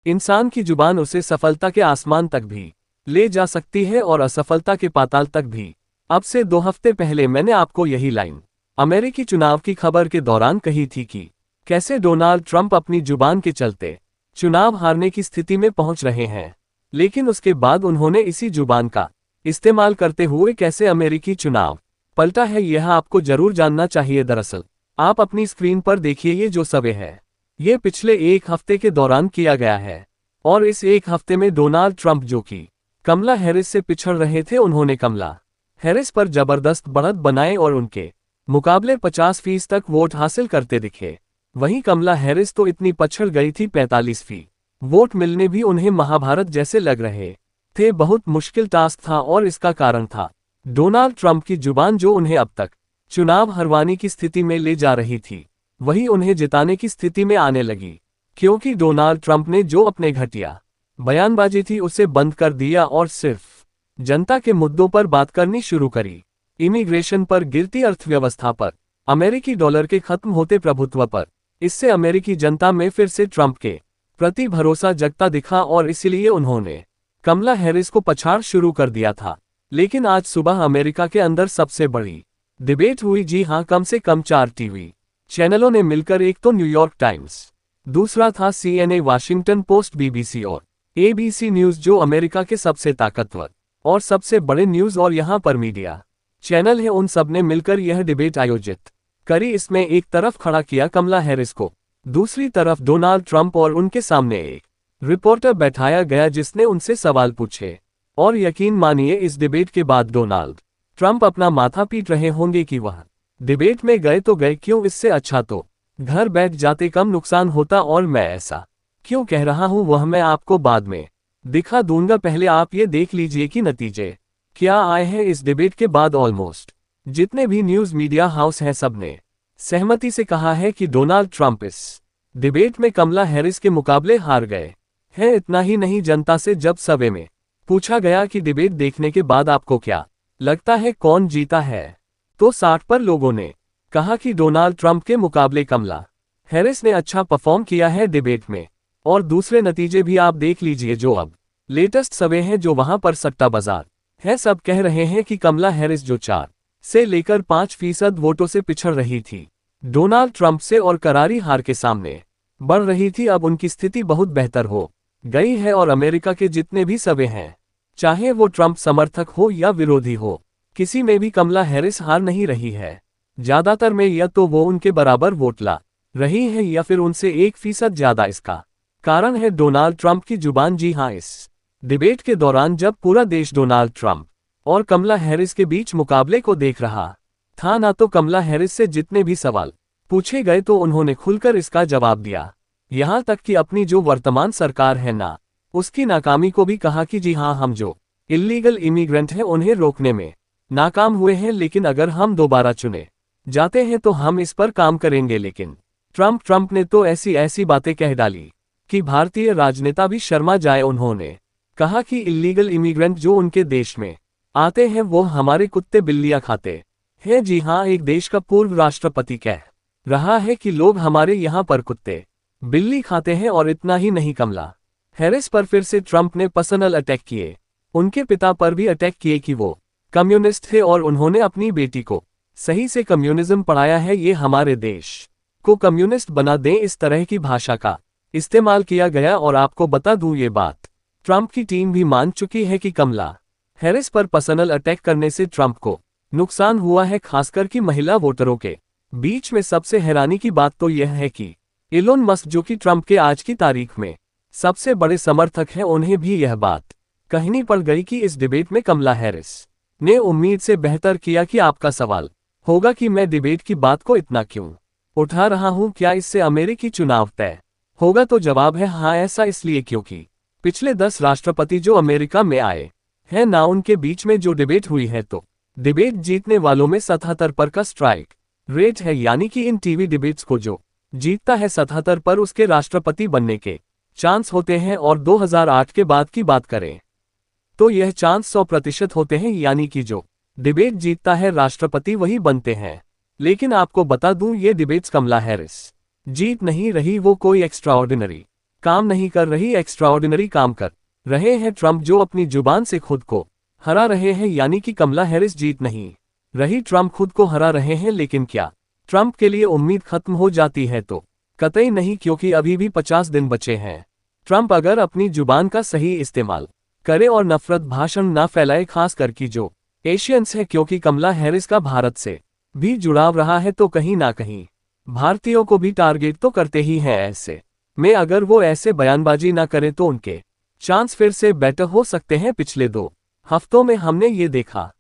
इंसान की जुबान उसे सफलता के आसमान तक भी ले जा सकती है और असफलता के पाताल तक भी। अब से 2 हफ्ते पहले मैंने आपको यही लाइन अमेरिकी चुनाव की खबर के दौरान कही थी कि कैसे डोनाल्ड ट्रंप अपनी जुबान के चलते चुनाव हारने की स्थिति में पहुंच रहे हैं। लेकिन उसके बाद उन्होंने इसी जुबान का इस्तेमाल करते हुए कैसे अमेरिकी चुनाव पलटा है, यह आपको जरूर जानना चाहिए। दरअसल आप अपनी स्क्रीन पर देखिए, ये जो सर्वे है ये पिछले 1 हफ्ते के दौरान किया गया है। और इस 1 हफ्ते में डोनाल्ड ट्रंप, जो कि कमला हैरिस से पिछड़ रहे थे, उन्होंने कमला हैरिस पर जबरदस्त बढ़त बनाए और उनके मुकाबले 50% तक वोट हासिल करते दिखे। वहीं कमला हैरिस तो इतनी पछड़ गई थी, 45% वोट मिलने भी उन्हें महाभारत जैसे लग रहे थे। बहुत मुश्किल टास्क था और इसका कारण था डोनाल्ड ट्रंप की जुबान, जो उन्हें अब तक चुनाव हरवाने की स्थिति में ले जा रही थी, वही उन्हें जिताने की स्थिति में आने लगी। क्योंकि डोनाल्ड ट्रंप ने जो अपने घटिया बयानबाजी थी उसे बंद कर दिया और सिर्फ जनता के मुद्दों पर बात करनी शुरू करी। इमिग्रेशन पर, गिरती अर्थव्यवस्था पर, अमेरिकी डॉलर के खत्म होते प्रभुत्व पर। इससे अमेरिकी जनता में फिर से ट्रंप के प्रति भरोसा जगता दिखा और इसलिए उन्होंने कमला हैरिस को पछाड़ शुरू कर दिया था। लेकिन आज सुबह अमेरिका के अंदर सबसे बड़ी डिबेट हुई। जी हां, कम से कम 4 टीवी चैनलों ने मिलकर, एक तो न्यूयॉर्क टाइम्स, दूसरा था CNN, वाशिंगटन पोस्ट, BBC और ABC न्यूज, जो अमेरिका के सबसे ताकतवर और सबसे बड़े न्यूज और यहां पर मीडिया चैनल है, उन सब ने मिलकर यह डिबेट आयोजित करी। इसमें एक तरफ खड़ा किया कमला हैरिस को, दूसरी तरफ डोनाल्ड ट्रंप, और उनके सामने एक रिपोर्टर बैठाया गया जिसने उनसे सवाल पूछे। और यकीन मानिए, इस डिबेट के बाद डोनाल्ड ट्रंप अपना माथा पीट रहे होंगे कि वह डिबेट में गए तो गए क्यों, इससे अच्छा तो घर बैठ जाते, कम नुकसान होता। और मैं ऐसा क्यों कह रहा हूं वह मैं आपको बाद में दिखा दूंगा। पहले आप ये देख लीजिए कि नतीजे क्या आए हैं इस डिबेट के बाद। ऑलमोस्ट जितने भी न्यूज मीडिया हाउस हैं, सबने सहमति से कहा है कि डोनाल्ड ट्रंप इस डिबेट में कमला हैरिस के मुकाबले हार गए हैं। इतना ही नहीं, जनता से जब सर्वे में पूछा गया कि डिबेट देखने के बाद आपको क्या लगता है कौन जीता है, तो 60 पर लोगों ने कहा कि डोनाल्ड ट्रंप के मुकाबले कमला हैरिस ने अच्छा परफॉर्म किया है डिबेट में। और दूसरे नतीजे भी आप देख लीजिए, जो अब लेटेस्ट सर्वे हैं, जो वहां पर सट्टा बाजार है। सब कह रहे हैं कि कमला हैरिस, जो 4 से लेकर 5% वोटों से पिछड़ रही थी डोनाल्ड ट्रंप से और करारी हार के सामने बढ़ रही थी, अब उनकी स्थिति बहुत बेहतर हो गई है। और अमेरिका के जितने भी सर्वे हैं, चाहे वो ट्रंप समर्थक हो या विरोधी हो, किसी में भी कमला हैरिस हार नहीं रही है। ज्यादातर में या तो वो उनके बराबर वोट ला रही है या फिर उनसे 1% ज्यादा। इसका कारण है डोनाल्ड ट्रंप की जुबान। जी हां, इस डिबेट के दौरान जब पूरा देश डोनाल्ड ट्रंप और कमला हैरिस के बीच मुकाबले को देख रहा था, ना तो कमला हैरिस से जितने भी सवाल पूछे गए तो उन्होंने खुलकर इसका जवाब दिया। यहां तक कि अपनी जो वर्तमान सरकार है ना, उसकी नाकामी को भी कहा कि जी हां, हम जो इल्लीगल इमिग्रेंट हैं उन्हें रोकने में नाकाम हुए हैं, लेकिन अगर हम दोबारा चुने जाते हैं तो हम इस पर काम करेंगे। लेकिन ट्रंप ने तो ऐसी ऐसी बातें कह डाली कि भारतीय राजनेता भी शर्मा जाए। उन्होंने कहा कि इल्लीगल इमिग्रेंट जो उनके देश में आते हैं वो हमारे कुत्ते बिल्लियां खाते हैं। जी हां, एक देश का पूर्व राष्ट्रपति कह रहा है कि लोग हमारे यहां पर कुत्ते बिल्ली खाते हैं। और इतना ही नहीं, कमला हैरिस पर फिर से ट्रंप ने पर्सनल अटैक किए। उनके पिता पर भी अटैक किए कि वो कम्युनिस्ट थे और उन्होंने अपनी बेटी को सही से कम्युनिज्म पढ़ाया है, ये हमारे देश को कम्युनिस्ट बना दें, इस तरह की भाषा का इस्तेमाल किया गया। और आपको बता दूं, ये बात ट्रंप की टीम भी मान चुकी है कि कमला हैरिस पर पर्सनल अटैक करने से ट्रंप को नुकसान हुआ है, खासकर कि महिला वोटरों के बीच में। सबसे हैरानी की बात तो यह है कि इलोन मस्क, जो कि ट्रंप के आज की तारीख में सबसे बड़े समर्थक हैं, उन्हें भी यह बात कहनी पड़ गई कि इस डिबेट में कमला हैरिस ने उम्मीद से बेहतर किया। कि आपका सवाल होगा कि मैं डिबेट की बात को इतना क्यों उठा रहा हूं, क्या इससे अमेरिकी चुनाव तय होगा? तो जवाब है हाँ, ऐसा इसलिए क्योंकि पिछले 10 राष्ट्रपति जो अमेरिका में आए हैं ना, उनके बीच में जो डिबेट हुई है, तो डिबेट जीतने वालों में 77 पर का स्ट्राइक रेट है। यानी कि इन टीवी डिबेट्स को जो जीतता है 77 पर उसके राष्ट्रपति बनने के चांस होते हैं। और 2008 के बाद की बात करें तो यह चांस 100% होते हैं, यानी कि जो डिबेट जीतता है राष्ट्रपति वही बनते हैं। लेकिन आपको बता दूं, ये डिबेट्स कमला हैरिस जीत नहीं रही, वो कोई एक्स्ट्राऑर्डिनरी काम नहीं कर रही, एक्स्ट्राऑर्डिनरी काम कर रहे हैं ट्रंप, जो अपनी जुबान से खुद को हरा रहे हैं, यानी कि कमला हैरिस जीत नहीं रही, ट्रंप खुद को हरा रहे हैं। लेकिन क्या ट्रंप के लिए उम्मीद खत्म हो जाती है? तो कतई नहीं, क्योंकि अभी भी 50 दिन बचे हैं। ट्रंप अगर अपनी जुबान का सही इस्तेमाल करे और नफरत भाषण ना फैलाए, खास करके जो एशियंस है, क्योंकि कमला हैरिस का भारत से भी जुड़ाव रहा है, तो कहीं ना कहीं भारतीयों को भी टारगेट तो करते ही हैं। ऐसे में अगर वो ऐसे बयानबाजी ना करें तो उनके चांस फिर से बेटर हो सकते हैं। पिछले 2 हफ्तों में हमने ये देखा